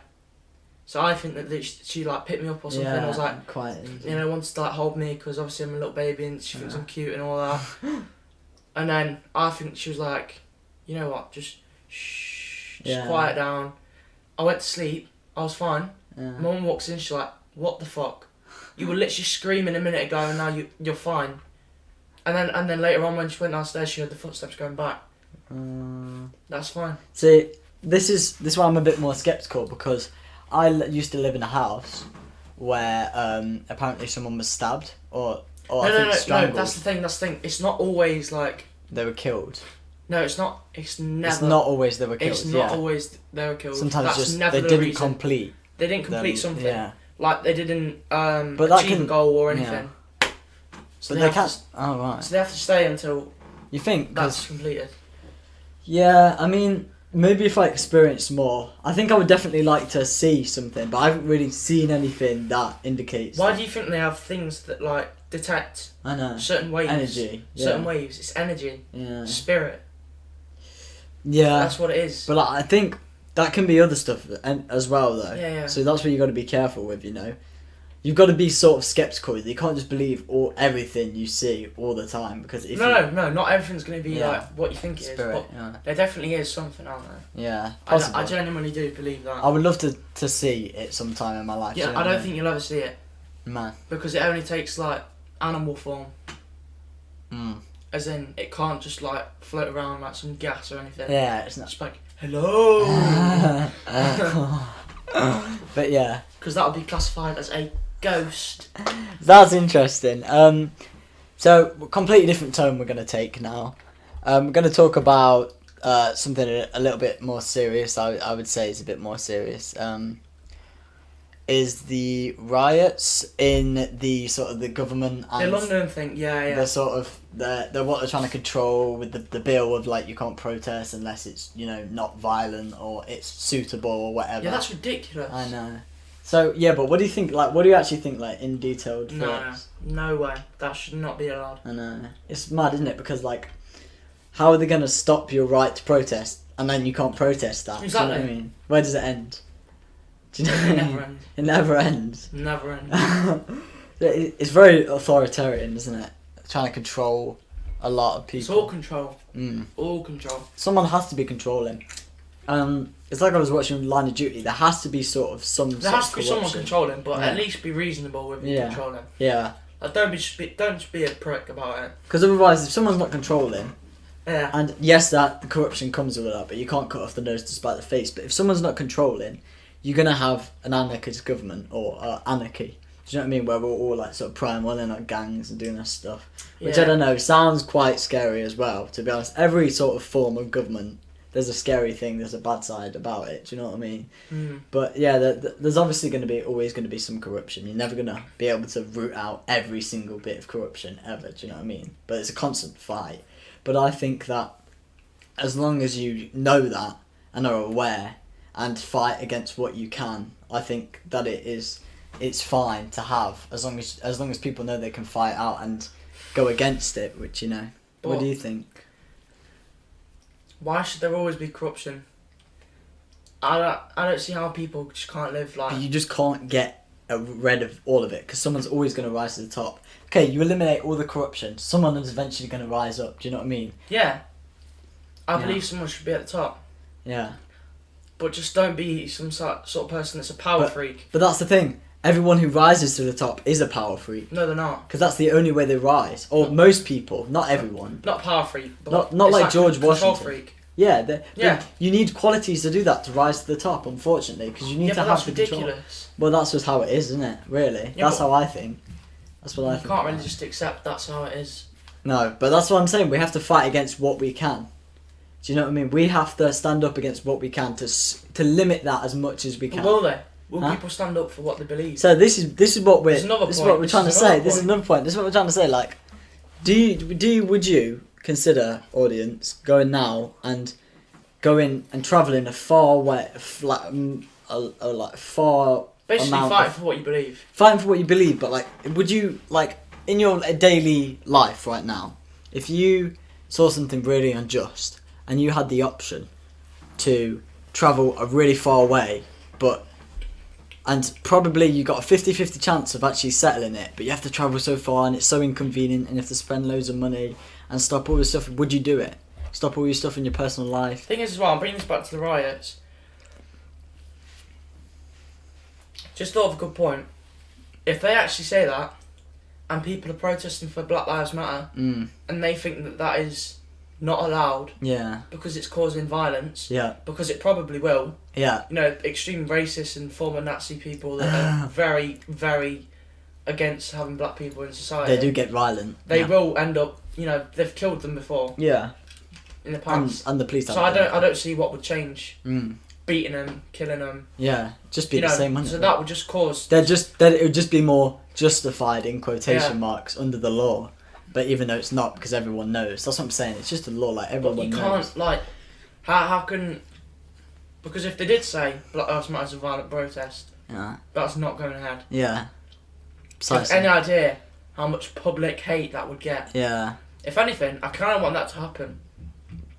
so I think that she like picked me up or something. Yeah. I was like, Quiet. you know, wants to like hold me because obviously I'm a little baby and she thinks I'm cute and all that. And then I think she was like, you know what, just shh, just Yeah. quiet down. I went to sleep. I was fine. Yeah. Mum walks in. She's like, what the fuck? You were literally screaming a minute ago and now you're fine. And then later on when she went downstairs, she heard the footsteps going back. That's fine. See, this is why I'm a bit more skeptical because I used to live in a house where apparently someone was stabbed or I think No, strangled. that's the thing. It's not always like. They were killed. No, it's not. It's never. It's not always they were killed. It's not yeah. always they were killed. Sometimes That's just never they the didn't reason. complete. They didn't complete something. Yeah. Like they didn't But that achieve can- a goal or yeah. anything. So But they they have can't. Oh right. So they have to stay until You think? 'Cause- that's completed. Yeah, I mean, maybe if I experienced more, I think I would definitely like to see something, but I haven't really seen anything that indicates. Why that. do you think they have things that like detect I know. certain waves? Energy. Certain yeah. waves. It's energy. Yeah. Spirit. Yeah. That's what it is. But like, I think that can be other stuff as well, though. Yeah. So that's what you got to be careful with, you know. You've got to be sort of skeptical. You can't just believe everything you see all the time because if No, not everything's going to be Yeah. like what you think it is. spirit, But yeah, there definitely is something out there. yeah, I possible. genuinely do believe that. I would love to see it sometime in my life. Yeah, you know I what don't mean? think you'll ever see it Man. because it only takes like animal form, Mm. as in it can't just like float around like some gas or anything. Yeah, it's not. It's like hello, But yeah, because that would be classified as a ghost. that's interesting. So completely different tone we're gonna take now. We're gonna talk about something a little bit more serious. I would say it's a bit more serious. Is the riots in the sort of the government The and London thing, yeah. the sort of the what they're trying to control with the bill of like you can't protest unless it's not violent or it's suitable or whatever. Yeah, that's ridiculous. I know. So yeah, but what do you think? Like, what do you actually think? Like in detailed No, thoughts? no way. That should not be allowed. I know. It's mad, isn't it? Because like, how are they going to stop your right to protest and then you can't protest that? Exactly. Do you know what I mean? Where does it end? Do you know what I It mean? never ends. It never ends. Never ends. It's very authoritarian, isn't it? Trying to control a lot of people. It's all control. Mm. All control. Someone has to be controlling. It's like I was watching Line of Duty. There has to be sort of some. There has to be someone controlling, but Yeah. at least be reasonable with controlling. Yeah. Like, don't be a prick about it. Because otherwise, if someone's not controlling, Yeah. and yes, that the corruption comes with that, but you can't cut off the nose to spite the face. But if someone's not controlling, you're gonna have an anarchist government or anarchy. Do you know what I mean? Where we're all like sort of primal in like gangs and doing this stuff, which I don't know, sounds quite scary as well. To be honest, every sort of form of government, there's a scary thing, there's a bad side about it. Do you know what I mean? Mm. But yeah, there's obviously always going to be some corruption. You're never going to be able to root out every single bit of corruption ever. Do you know what I mean? But it's a constant fight. But I think that as long as you know that and are aware and fight against what you can, I think that it's fine to have as long as people know they can fight out and go against it. Which But what do you think? why should there always be corruption? I don't see how people just can't live But like. you just can't get rid of all of it because someone's always going to rise to the top. Okay, you eliminate all the corruption, someone is eventually going to rise up. Do you know what I mean? Yeah. I Yeah. believe someone should be at the top, Yeah. but just don't be some sort of person that's a power freak. But that's the thing. Everyone who rises to the top is a power freak No, they're not. because that's the only way they rise. Or most people, not everyone. Not power freak. But Not it's like George control Washington. freak. Yeah, Yeah. you need qualities to do that to rise to the top. Unfortunately, because you need Yeah, to but have that's the control. ridiculous. Well, that's just how it is, isn't it? Really, Yeah, that's but how I think. That's what I You think. can't really just accept that's how it is. No, but that's what I'm saying. We have to fight against what we can. Do you know what I mean? We have to stand up against what we can to limit that as much as we But can. will they? Will Huh? people stand up for what they believe? So this is what There's another this is point. what we're This trying to is say. another This is point. another point. This is what we're trying to say. Like, would you consider, audience, going now and going and traveling a far way, like far Basically, amount fight of- for what you believe. fighting for what you believe, but like, would you like in your daily life right now, if you saw something really unjust and you had the option to travel a really far way, and probably you got a 50-50 chance of actually settling it, but you have to travel so far and it's so inconvenient and you have to spend loads of money and stop all this stuff, would you do it? Stop all your stuff in your personal life? Thing is, as well, I'm bringing this back to the riots. Just thought of a good point. If they actually say that, and people are protesting for Black Lives Matter, Mm, and they think that that is not allowed yeah, because it's causing violence, yeah, because it probably will. yeah, You know, extreme racist and former Nazi people that are very, very against having black people in society. they do get violent. They yeah. will end up. You know, they've killed them before Yeah, in the past. and the police. So I don't see what would change. Mm, Beating them, killing them. yeah, just be You the know, same, wouldn't so it? that would just cause. It would just be more justified in quotation Yeah. marks under the law, but even though it's not, because everyone knows. That's what I'm saying. It's just a law, like But everyone you knows. can't like. How can? Because if they did say Black Lives Matter is a violent protest, Yeah, that's not going ahead. yeah, Do you have precisely. any idea how much public hate that would get? Yeah, If anything, I kind of want that to happen.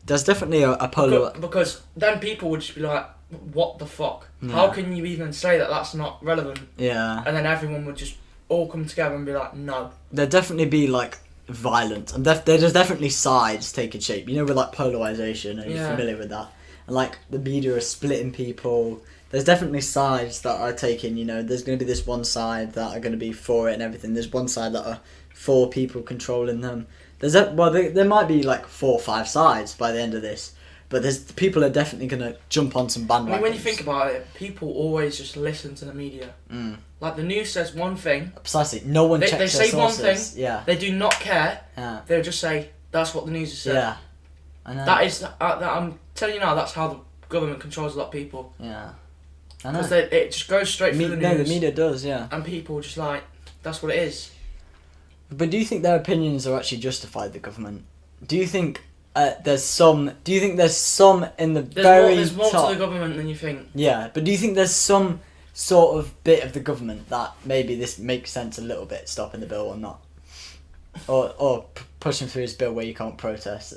there's definitely a polar. Because then people would just be like, what the fuck? Yeah. How can you even say that that's not relevant? Yeah, And then everyone would just all come together and be like, no. there'd definitely be like violence, and there's definitely sides taking shape. You know, with like polarization, are you Yeah. familiar with that? And like the media are splitting people. There's definitely sides that are taking. You know, there's going to be this one side that are going to be for it and everything. There's one side that are for people controlling them. There might be like 4 or 5 sides by the end of this, but people are definitely going to jump on some bandwagons. I mean, when you think about it, people always just listen to the media. Mm. Like, the news says one thing, Precisely, no one They- checks they their say one sources. thing. Yeah, they do not care, yeah, they'll just say, that's what the news has said. yeah. I know. That is, I'm telling you now, that's how the government controls a lot of people. Yeah, I know. Because it just goes straight through the No, the news, media does. Yeah. and people just like, that's what it is. But do you think their opinions are actually justified? The government. Do you think there's some? Do you think there's some in the There's more top? to the government than you think. Yeah, but do you think there's some sort of bit of the government that maybe this makes sense a little bit, stopping the bill or not, or pushing through this bill where you can't protest?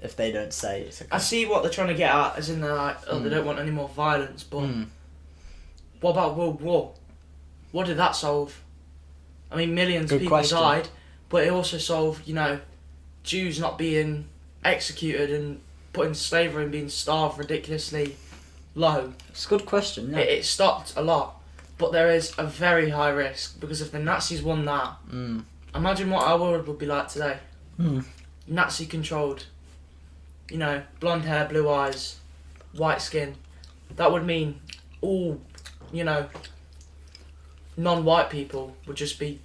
if they don't say it's okay. I see what they're trying to get at, as in they're like, they don't want any more violence, but what about World War? What did that solve? I mean, millions of people died, but it also solved, Jews not being executed and put into slavery and being starved ridiculously low. It's a good question, yeah. It stopped a lot, but there is a very high risk, because if the Nazis won that, imagine what our world would be like today. Nazi controlled. Blonde hair, blue eyes, white skin. That would mean all, non-white people would just be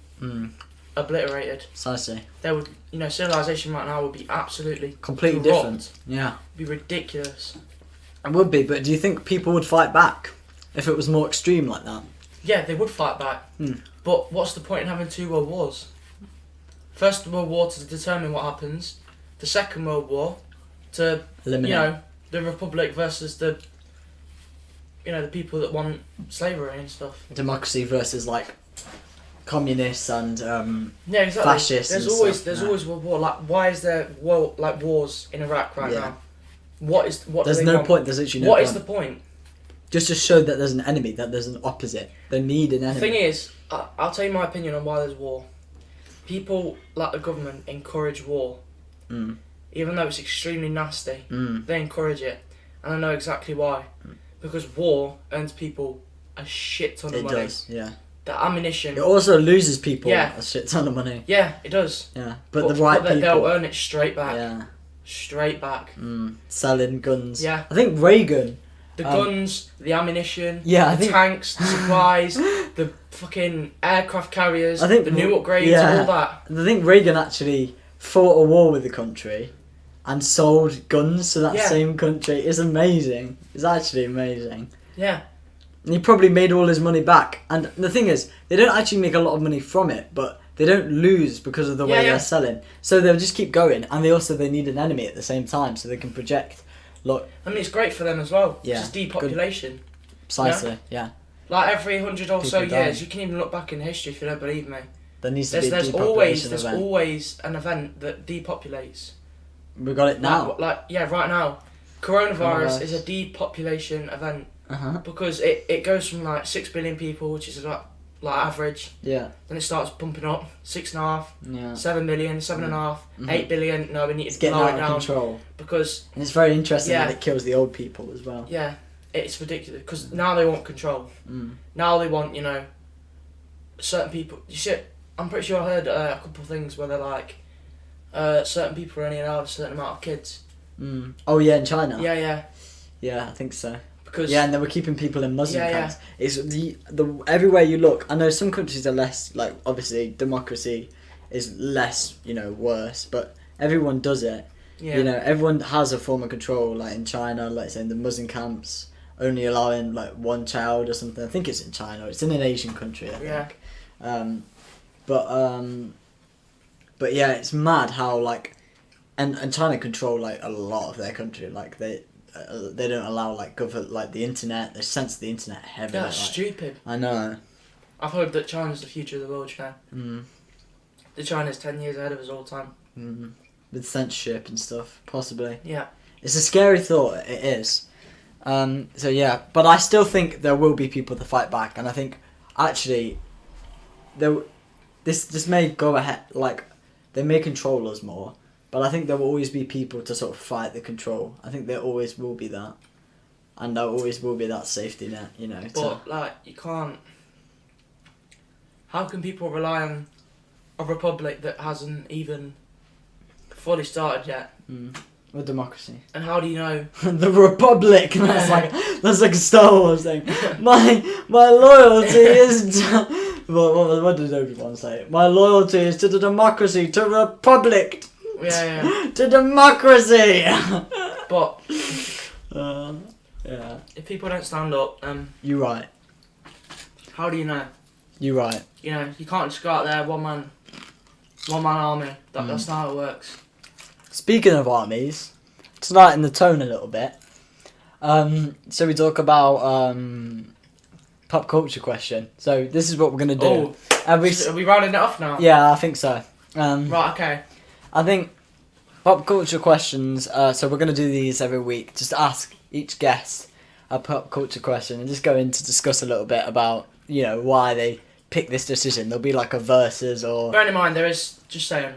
obliterated. Precisely. There would, civilization right now would be absolutely completely corrupt. different. Yeah. It'd be ridiculous. It would be, but do you think people would fight back if it was more extreme like that? Yeah, they would fight back. But what's the point in having 2 world wars? First World War to determine what happens. The Second World War to eliminate, the Republic versus the people that want slavery and stuff. Democracy versus like communists and yeah, exactly. Fascists. There's always World War. Like, why is there wars in Iraq right now? What there's no point. There's literally no point. point. What is the point? Just to show that there's an enemy, that there's an opposite. They need an enemy. The thing is, I'll tell you my opinion on why there's war. People, like the government, encourage war. Even though it's extremely nasty, they encourage it. And I know exactly why. Because war earns people a shit ton of money. It does, yeah. The ammunition... It also loses people a shit ton of money. Yeah, it does. Yeah, but the right people... They'll earn it straight back. Yeah. Straight back. Selling guns. Yeah. I think Reagan... The guns, the ammunition, the tanks, the supplies, the fucking aircraft carriers, the new upgrades, all that. I think Reagan actually fought a war with the country and sold guns to that same country. It's amazing. It's actually amazing. Yeah. And he probably made all his money back. And the thing is, they don't actually make a lot of money from it, but they don't lose because of the way they're selling. So they'll just keep going. And they need an enemy at the same time so they can project... Look, I mean, it's great for them as well. Yeah, it's just depopulation. Good. Precisely, yeah. Like every 100 or so People years, die. you can even look back in history if you don't believe me. There needs to be a there's depopulation always event. always an event that depopulates. We got it now. Right now. Coronavirus is a depopulation event. Because it goes from like 6 billion people, which is like average. Yeah. Then it starts bumping up, 6.5, yeah. 7 million, 7.5, 8 billion. No, we need to lower lower it it down. down. Control. Because... And it's very interesting that it kills the old people as well. Yeah, it's ridiculous. Because now they want control. Now they want, certain people... You see, I'm pretty sure I heard a couple of things where they're like, certain people are only allowed a certain amount of kids. Oh yeah, in China? Yeah. Yeah, I think so. Because and they were keeping people in Muslim camps. It's the everywhere you look. I know some countries are less, like, obviously democracy is less, worse, but everyone does it. Yeah. Everyone has a form of control. Like in China, like say in the Muslim camps, only allowing like one child or something. I think it's in China. It's in an Asian country, I think. But yeah, it's mad how like, and China control like a lot of their country. Like they don't allow like the internet. They censor the internet heavily. That's stupid. I know. I've heard that China's the future of the world now. The China's 10 years ahead of us all the time. With censorship and stuff, possibly. Yeah. It's a scary thought. It is. So yeah, but I still think there will be people to fight back, and I think actually, this may go ahead. Like they may control us more. But I think there will always be people to sort of fight the control. I think there always will be that. And there always will be that safety net, But, you can't... How can people rely on a republic that hasn't even fully started yet? Or democracy. And how do you know... The Republic! That's like a Star Wars thing. My loyalty is... What did everyone say? My loyalty is to the democracy, to Republic! Yeah. To democracy! But if people don't stand up, you're right. How do you know? You're right. You can't just go out there one man army. That's not how it works. Speaking of armies, to lighten the tone a little bit, so we talk about pop culture question. So this is what we're gonna do. Are we rounding it off now? Yeah, I think so. Right. Okay. I think Pop culture questions. So we're gonna do these every week. Just ask each guest a pop culture question and just go in to discuss a little bit about why they pick this decision. There'll be like a versus or. Bearing in mind, there is just saying,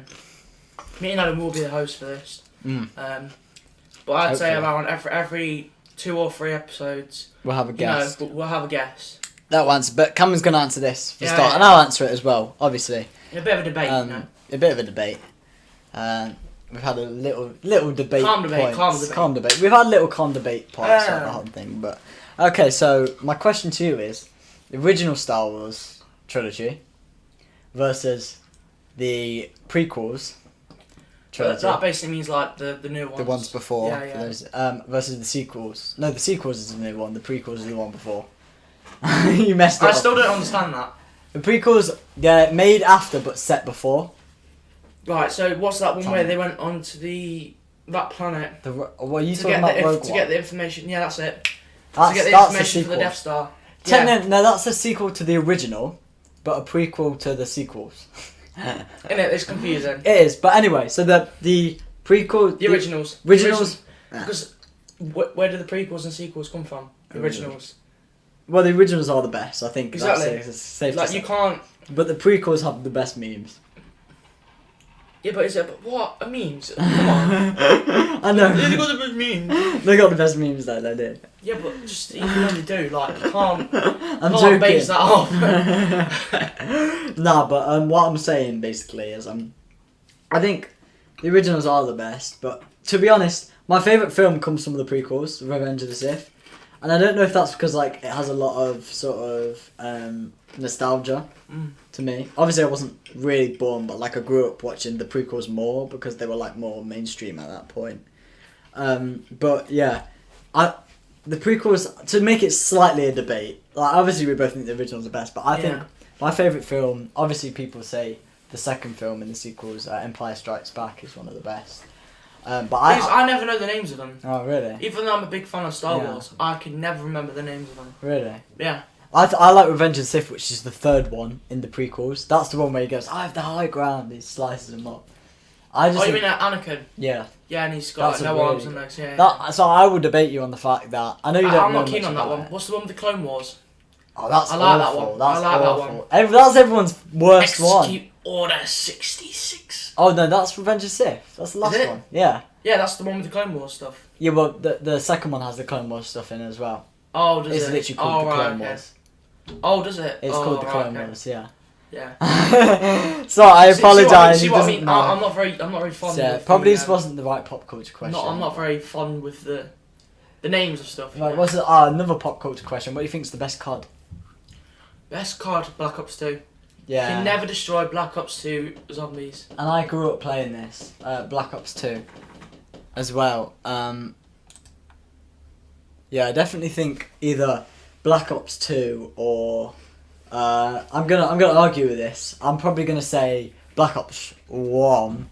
me and Adam will be the host for this. But I'd say around every 2 or 3 episodes, we'll have a guest. We'll have a guest. That one's. But Cameron's gonna answer this for Yeah, start, yeah. and I'll answer it as well. Obviously. A bit of a debate, A bit of a debate. We've had a little debate. Calm debate, Calm debate. We've had little calm debate points on the whole thing, but okay. So my question to you is: the original Star Wars trilogy versus the prequels trilogy. That basically means like the new ones. The ones before. Yeah, yeah. Those, versus the sequels. No, the sequels is the new one. The prequels is the one before. You messed it up. I still don't understand that. The prequels, they're made after but set before. Right, so what's that one where they went onto that planet What are you talking about? Rogue One? To get the information, yeah, that's it. That's, to get the that's information for the Death Star. No, that's a sequel to the original, but a prequel to the sequels. Isn't it? It's confusing. It is, but anyway, so the prequel... The originals. Originals... Because where do the prequels and sequels come from? The originals. Well, the originals are the best, I think. Exactly. That's safe like, to say. you can't... But the prequels have the best memes. Yeah, but what? Memes? Come on. I know. They got the best memes. They got the best memes though, they did. Yeah, but just even when they do, like, you can't... I'm can't joking. base that off. Nah, but what I'm saying basically is I think the originals are the best, but to be honest, my favourite film comes from the prequels, Revenge of the Sith. And I don't know if that's because like it has a lot of sort of nostalgia to me. Obviously I wasn't really born, but like I grew up watching the prequels more because they were like more mainstream at that point. But yeah, the prequels, to make it slightly a debate, like obviously we both think the original's the best, but I think my favourite film, obviously people say the second film in the sequels, Empire Strikes Back, is one of the best. But I never know the names of them. Oh really? Even though I'm a big fan of Star Wars, I can never remember the names of them. Really? Yeah. I like Revenge of the Sith, which is the third one in the prequels. That's the one where he goes, I have the high ground, he slices them up. You mean Anakin? Yeah. Yeah, and he's got no arms and legs, So I would debate you on the fact that... I know you don't I'm know not keen much on that about one. it. What's the one with the Clone Wars? Oh, that's I like awful. that one. That's I like awful. that one. That's everyone's worst Execute one. Order 66. Oh no, that's Revenge of the Sith. That's the last it? one. Yeah. Yeah, that's the one with the Clone Wars stuff. Yeah, well, the second one has the Clone Wars stuff in it as well. Oh, does It's it? literally called the Clone okay. Wars. Oh, does it? It's called the Clone Wars, yeah. Yeah. So I apologise. See what I mean? I'm not very fond. Yeah, of probably the, this wasn't the right pop culture question. I'm not very fond with the names of stuff. Right, what's it? Another pop culture question. What do you think's the best COD? Best COD, Black Ops 2. Yeah. You can never destroy Black Ops 2 zombies. And I grew up playing this, Black Ops 2, as well. Yeah, I definitely think either Black Ops 2 or I'm gonna argue with this. I'm probably gonna say Black Ops 1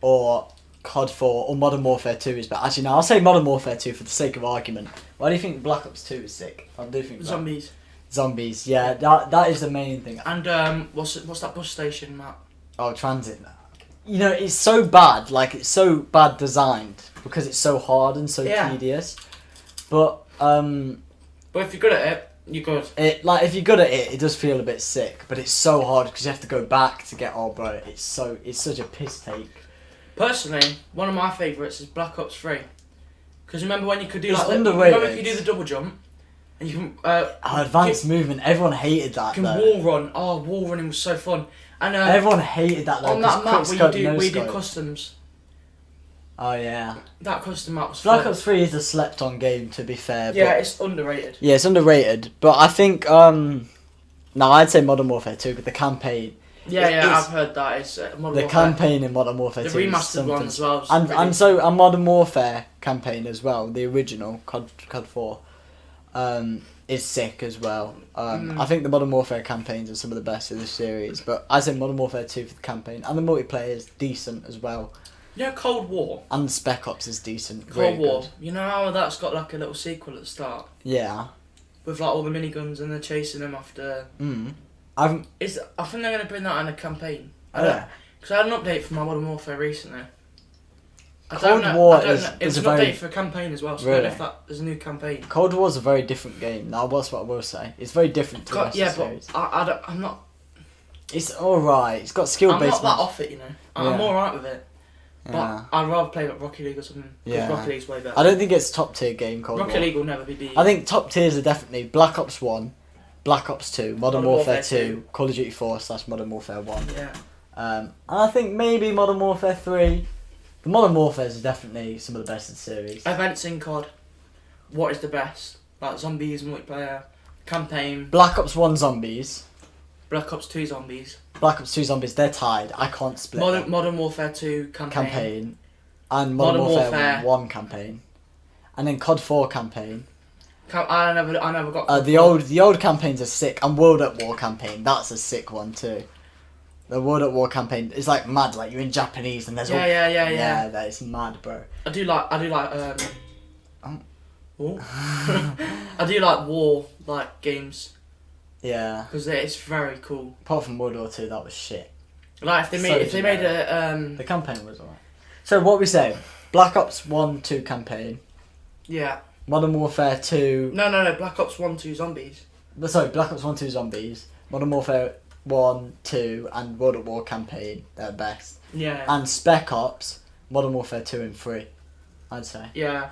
or COD 4 or Modern Warfare 2 is better. Actually, no, I'll say Modern Warfare 2 for the sake of argument. Why do you think Black Ops 2 is sick? I do think Zombies. Zombies, yeah, that is the main thing. And what's that bus station, Matt? Oh, transit. You know, it's so bad. Like, it's so bad designed because it's so hard and so tedious. But if you're good at it, you're good. If you're good at it, it does feel a bit sick. But it's so hard because you have to go back to get. Oh, bro, it's such a piss take. Personally, one of my favourites is Black Ops 3. Because remember when you could do It's like underrated. remember if you do the double jump and you can Advanced movement. Everyone hated that. you can though. wall run. Oh, wall running was so fun. And Everyone hated that though. on that map where quickscope, you do no-scope. customs. Oh yeah. That custom map was Black fun. Ops 3 is a slept-on game, to be fair. Yeah, but it's underrated. yeah, it's underrated. But I think no, I'd say Modern Warfare 2. But the campaign. Yeah, I've heard that. It's Modern The Warfare. campaign in Modern Warfare 2 The is remastered something. one as well. And Modern Warfare campaign as well, the original COD 4, is sick as well. I think the Modern Warfare campaigns are some of the best of the series, but I say Modern Warfare 2 for the campaign, and the multiplayer is decent as well. You know Cold War? And Spec Ops is decent. Cold really War. good. You know how that's got like a little sequel at the start? Yeah. With like all the miniguns and they're chasing them after... I think they're going to bring that in a campaign. Yeah. Because I had an update from my Modern Warfare recently. Cold War It is was a an very update for a campaign as well, so I don't know Really? if there's a new campaign. Cold War's a very different game. Now, that's what I will say. It's very different to the rest Yeah, of the series. but I'm not It's alright. It's got skill based. I'm not that off it, you know. I'm Yeah. alright with it. But Yeah. I'd rather play like Rocket League or something. Because Yeah. Rocket League's way better. I don't think it's top tier game. Cold Rocket War. League will never be beat. I think top tiers are definitely Black Ops 1, Black Ops 2, Modern Warfare 2, Call of Duty 4 / Modern Warfare 1. Yeah. And I think maybe Modern Warfare 3. But Modern Warfare is definitely some of the best in the series. Events in COD. What is the best? Like zombies, multiplayer, campaign, Black Ops 1 Zombies, Black Ops 2 zombies, Black Ops 2 Zombies, they're tied. I can't split them. Modern Warfare 2 campaign. And Modern Warfare Warfare 1 campaign. And then COD 4 campaign. I never got. The old campaigns are sick. And World at War campaign, that's a sick one too. The World at War campaign is like mad. Like you're in Japanese and there's Yeah. that is mad, bro. I do like I do like war like games Yeah. because it's very cool. Apart from World War 2, that was shit. Like if they made a The campaign was alright. So what we say? Black Ops 1, 2 campaign. yeah. Modern Warfare 2. No, Black Ops 1, 2 zombies. Sorry, Black Ops 1, 2 Zombies. Modern Warfare 1, 2, and World at War campaign. They're the best. Yeah. And Spec Ops, Modern Warfare 2 and 3. I'd say. Yeah.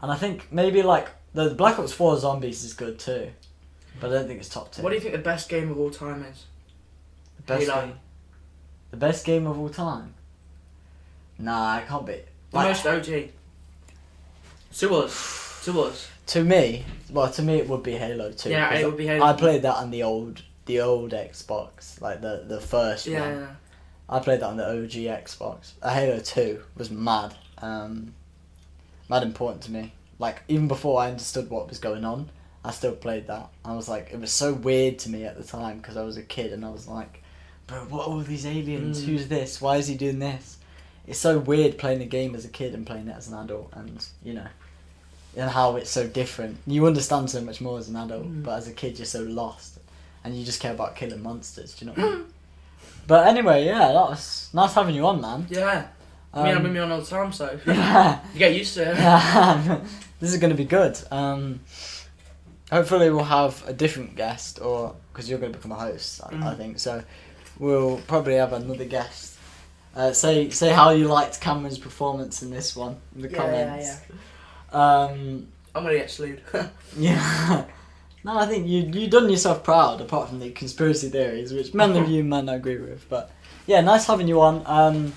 And I think maybe like the Black Ops 4 Zombies is good too. But I don't think it's top 2. What do you think the best game of all time is? The best Halo. game. The best game of all time? Nah, it can't be. The most OG. To us. To me it would be Halo 2. Yeah, 'cause it would be Halo. I played that on the old Xbox, like the first one. Yeah. I played that on the OG Xbox. Halo 2 was mad. Mad important to me. Like, even before I understood what was going on, I still played that. I was like, it was so weird to me at the time because I was a kid and I was like, bro, what are all these aliens? Who's this? Why is he doing this? It's so weird playing a game as a kid and playing it as an adult and, you know, and how it's so different. You understand so much more as an adult, but as a kid you're so lost and you just care about killing monsters, do you know what I mean? But anyway, yeah, that was nice having you on, man. Yeah. Me and I've been me on all the time, so Yeah. you get used to it. This is going to be good. Hopefully we'll have a different guest, or because you're going to become a host, I think. So we'll probably have another guest. Say how you liked Cameron's performance in this one in the comments. I'm gonna get slewed. Yeah. No, I think you done yourself proud, apart from the conspiracy theories, which many of you might not agree with. But yeah, nice having you on.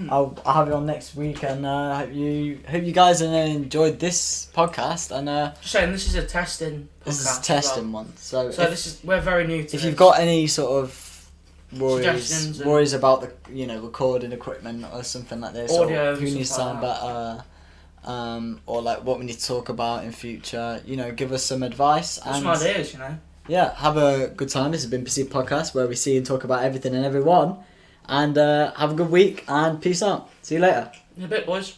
I'll have you on next week, and hope you guys enjoyed this podcast. And Just saying, this is a testing podcast. this is a testing one. So we're very new to this. if you've got any sort of Suggestions and- worries about the recording equipment or something like this, Audio, or who needs to stuff sound like better, or like what we need to talk about in future, give us some advice. Got And some ideas, yeah, have a good time. This has been Perceived Podcast, where we see and talk about everything and everyone. And have a good week and peace out. See you later. In a bit, boys.